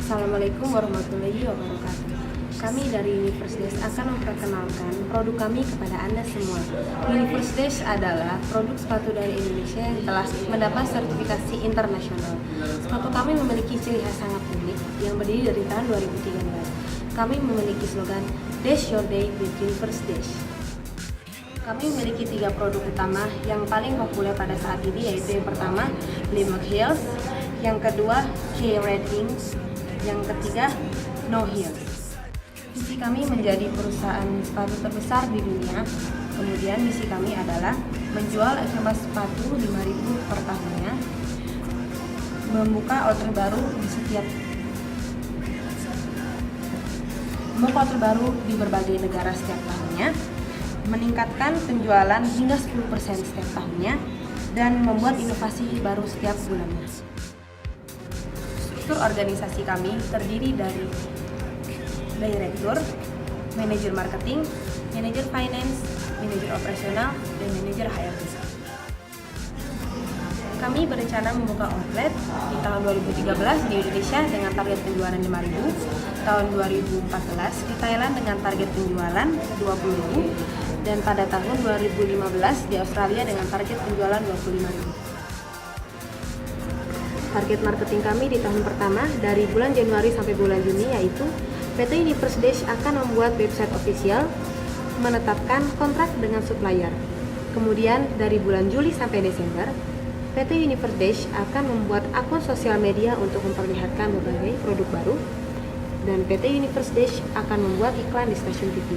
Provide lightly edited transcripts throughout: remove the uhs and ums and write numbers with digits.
Assalamualaikum warahmatullahi wabarakatuh. Kami dari Universe Dash akan memperkenalkan produk kami kepada Anda semua. Universe Dash adalah produk sepatu dari Indonesia yang telah mendapat sertifikasi internasional. Sepatu kami memiliki ciri khas sangat unik yang berdiri dari tahun 2013. Kami memiliki slogan Dash Your Day with Universe Dash. Kami memiliki 3 produk utama yang paling populer pada saat ini, yaitu yang pertama Limok Heels, yang kedua K-Red Wings, yang ketiga No Heels. Misi kami menjadi perusahaan sepatu terbesar di dunia. Kemudian misi kami adalah menjual e-commerce sepatu 5.000 per tahunnya, membuka outlet baru di berbagai negara setiap tahunnya, meningkatkan penjualan hingga 10% setiap tahunnya, dan membuat inovasi baru setiap bulannya. Struktur organisasi kami terdiri dari direktur, manajer marketing, manajer finance, manajer operasional, dan manajer HRD. Kami berencana membuka outlet di tahun 2013 di Indonesia dengan target penjualan 5.000, tahun 2014 di Thailand dengan target penjualan 20.000, dan pada tahun 2015 di Australia dengan target penjualan 25.000. Target marketing kami di tahun pertama dari bulan Januari sampai bulan Juni yaitu PT Universe Dash akan membuat website official, menetapkan kontrak dengan supplier. Kemudian dari bulan Juli sampai Desember, PT Universe Dash akan membuat akun sosial media untuk memperlihatkan berbagai produk baru, dan PT Universe Dash akan membuat iklan di stasiun TV.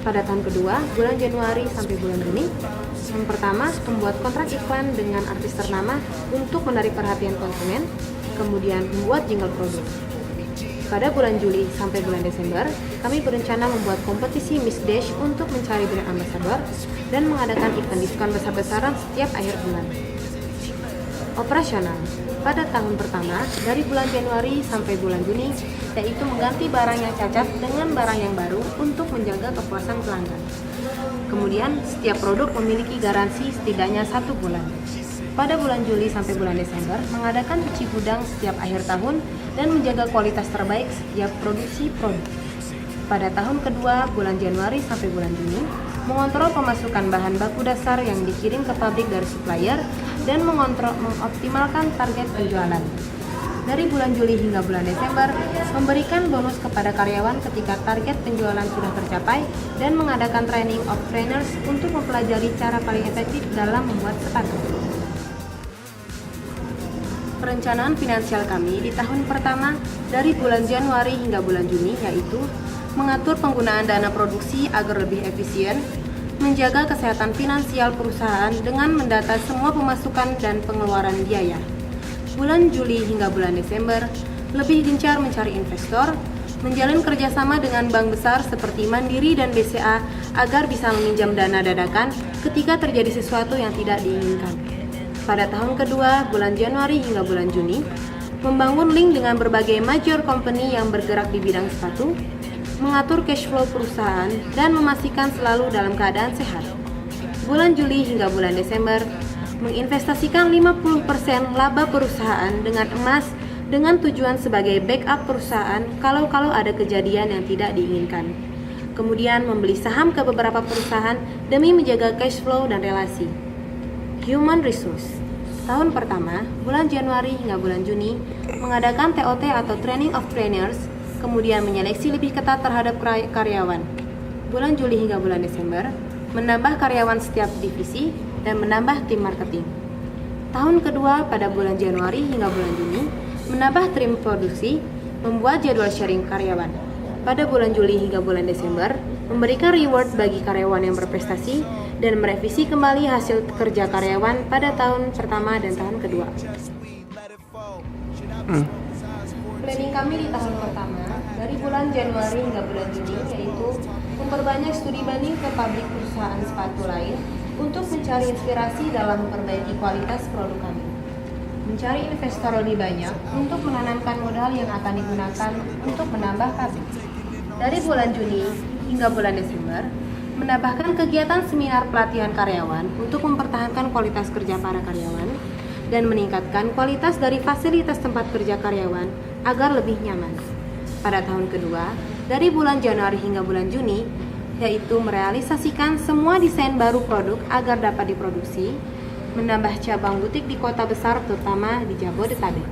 Pada tahun kedua, bulan Januari sampai bulan Juni, yang pertama membuat kontrak iklan dengan artis ternama untuk menarik perhatian konsumen, kemudian membuat jingle produk. Pada bulan Juli sampai bulan Desember, kami berencana membuat kompetisi Miss Dash untuk mencari brand ambassador dan mengadakan event diskon besar-besaran setiap akhir bulan. Operasional pada tahun pertama dari bulan Januari sampai bulan Juni, yaitu mengganti barang yang cacat dengan barang yang baru untuk menjaga kepuasan pelanggan. Kemudian setiap produk memiliki garansi setidaknya 1 bulan. Pada bulan Juli sampai bulan Desember, mengadakan cuci gudang setiap akhir tahun dan menjaga kualitas terbaik setiap produksi produk. Pada tahun kedua, bulan Januari sampai bulan Juni, mengontrol pemasukan bahan baku dasar yang dikirim ke pabrik dari supplier dan mengoptimalkan target penjualan. Dari bulan Juli hingga bulan Desember, memberikan bonus kepada karyawan ketika target penjualan sudah tercapai dan mengadakan training of trainers untuk mempelajari cara paling efektif dalam membuat sepatu. Perencanaan finansial kami di tahun pertama dari bulan Januari hingga bulan Juni yaitu mengatur penggunaan dana produksi agar lebih efisien, menjaga kesehatan finansial perusahaan dengan mendata semua pemasukan dan pengeluaran biaya. Bulan Juli hingga bulan Desember, lebih gencar mencari investor, menjalin kerjasama dengan bank besar seperti Mandiri dan BCA agar bisa meminjam dana dadakan ketika terjadi sesuatu yang tidak diinginkan. Pada tahun kedua, bulan Januari hingga bulan Juni, membangun link dengan berbagai major company yang bergerak di bidang sepatu, mengatur cash flow perusahaan, dan memastikan selalu dalam keadaan sehat. Bulan Juli hingga bulan Desember, menginvestasikan 50% laba perusahaan dengan emas dengan tujuan sebagai backup perusahaan kalau ada kejadian yang tidak diinginkan. Kemudian membeli saham ke beberapa perusahaan demi menjaga cash flow dan relasi. Human Resource. Tahun pertama, bulan Januari hingga bulan Juni, mengadakan TOT atau Training of Trainers, kemudian menyeleksi lebih ketat terhadap karyawan. Bulan Juli hingga bulan Desember, menambah karyawan setiap divisi dan menambah tim marketing. Tahun kedua pada bulan Januari hingga bulan Juni, menambah tim produksi, membuat jadwal sharing karyawan. Pada bulan Juli hingga bulan Desember, memberikan reward bagi karyawan yang berprestasi dan merevisi kembali hasil kerja karyawan pada tahun pertama dan tahun kedua. Planning kami di tahun pertama dari bulan Januari hingga bulan Juni yaitu memperbanyak studi banding ke pabrik perusahaan sepatu lain untuk mencari inspirasi dalam memperbaiki kualitas produk kami. Mencari investor lebih banyak untuk menanamkan modal yang akan digunakan untuk menambah pabrik. Dari bulan Juni hingga bulan Desember, menambahkan kegiatan seminar pelatihan karyawan untuk mempertahankan kualitas kerja para karyawan dan meningkatkan kualitas dari fasilitas tempat kerja karyawan agar lebih nyaman. Pada tahun kedua, dari bulan Januari hingga bulan Juni, yaitu merealisasikan semua desain baru produk agar dapat diproduksi, menambah cabang butik di kota besar terutama di Jabodetabek.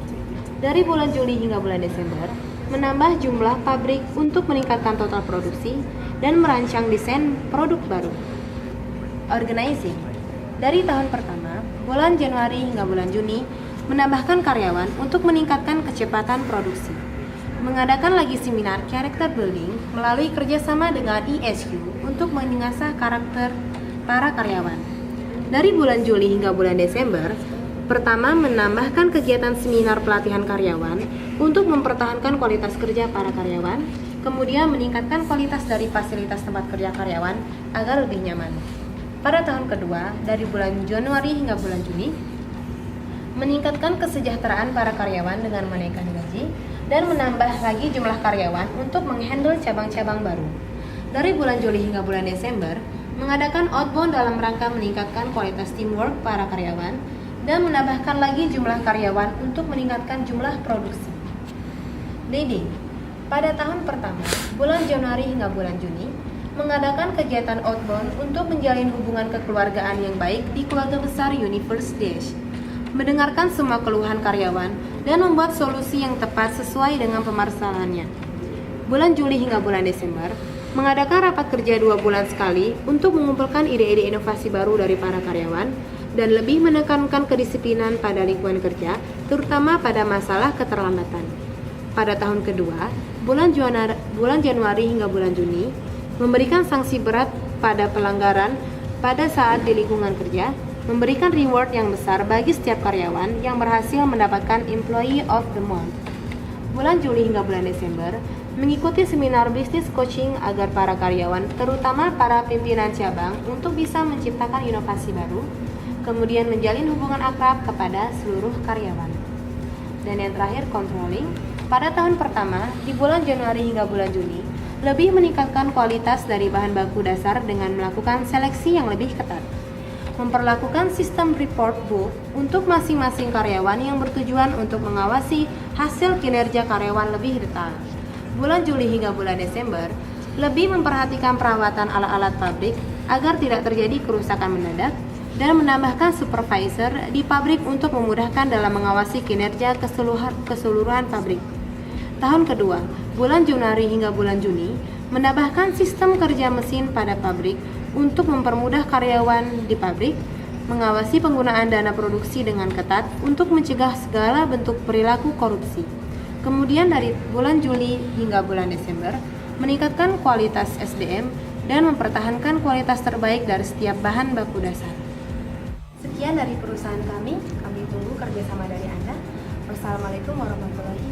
Dari bulan Juli hingga bulan Desember, menambah jumlah pabrik untuk meningkatkan total produksi dan merancang desain produk baru. Organizing. Dari tahun pertama, bulan Januari hingga bulan Juni, menambahkan karyawan untuk meningkatkan kecepatan produksi. Mengadakan lagi seminar character building melalui kerjasama dengan ISU untuk mengasah karakter para karyawan. Dari bulan Juli hingga bulan Desember, pertama menambahkan kegiatan seminar pelatihan karyawan untuk mempertahankan kualitas kerja para karyawan, kemudian meningkatkan kualitas dari fasilitas tempat kerja karyawan agar lebih nyaman. Pada tahun kedua, dari bulan Januari hingga bulan Juni, meningkatkan kesejahteraan para karyawan dengan menaikkan gaji dan menambah lagi jumlah karyawan untuk menghandle cabang-cabang baru. Dari bulan Juli hingga bulan Desember, mengadakan outbound dalam rangka meningkatkan kualitas teamwork para karyawan dan menambahkan lagi jumlah karyawan untuk meningkatkan jumlah produksi. Leading. Pada tahun pertama, bulan Januari hingga bulan Juni, mengadakan kegiatan outbound untuk menjalin hubungan kekeluargaan yang baik di keluarga besar Universe Dash, mendengarkan semua keluhan karyawan dan membuat solusi yang tepat sesuai dengan permasalahannya. Bulan Juli hingga bulan Desember, mengadakan rapat kerja 2 bulan sekali untuk mengumpulkan ide-ide inovasi baru dari para karyawan dan lebih menekankan kedisiplinan pada lingkungan kerja, terutama pada masalah keterlambatan. Pada tahun kedua, bulan Januari hingga bulan Juni, memberikan sanksi berat pada pelanggaran pada saat di lingkungan kerja, memberikan reward yang besar bagi setiap karyawan yang berhasil mendapatkan Employee of the Month. Bulan Juli hingga bulan Desember, mengikuti seminar bisnis coaching agar para karyawan, terutama para pimpinan cabang, untuk bisa menciptakan inovasi baru, kemudian menjalin hubungan akrab kepada seluruh karyawan. Dan yang terakhir, controlling. Pada tahun pertama, di bulan Januari hingga bulan Juni, lebih meningkatkan kualitas dari bahan baku dasar dengan melakukan seleksi yang lebih ketat. Memperlakukan sistem report book untuk masing-masing karyawan yang bertujuan untuk mengawasi hasil kinerja karyawan lebih detail. Bulan Juli hingga bulan Desember, lebih memperhatikan perawatan alat-alat pabrik agar tidak terjadi kerusakan mendadak dan menambahkan supervisor di pabrik untuk memudahkan dalam mengawasi kinerja keseluruhan pabrik. Tahun kedua, bulan Januari hingga bulan Juni, menambahkan sistem kerja mesin pada pabrik untuk mempermudah karyawan di pabrik, mengawasi penggunaan dana produksi dengan ketat untuk mencegah segala bentuk perilaku korupsi. Kemudian dari bulan Juli hingga bulan Desember, meningkatkan kualitas SDM dan mempertahankan kualitas terbaik dari setiap bahan baku dasar. Sekian dari perusahaan kami tunggu kerjasama dari Anda. Wassalamualaikum warahmatullahi wabarakatuh.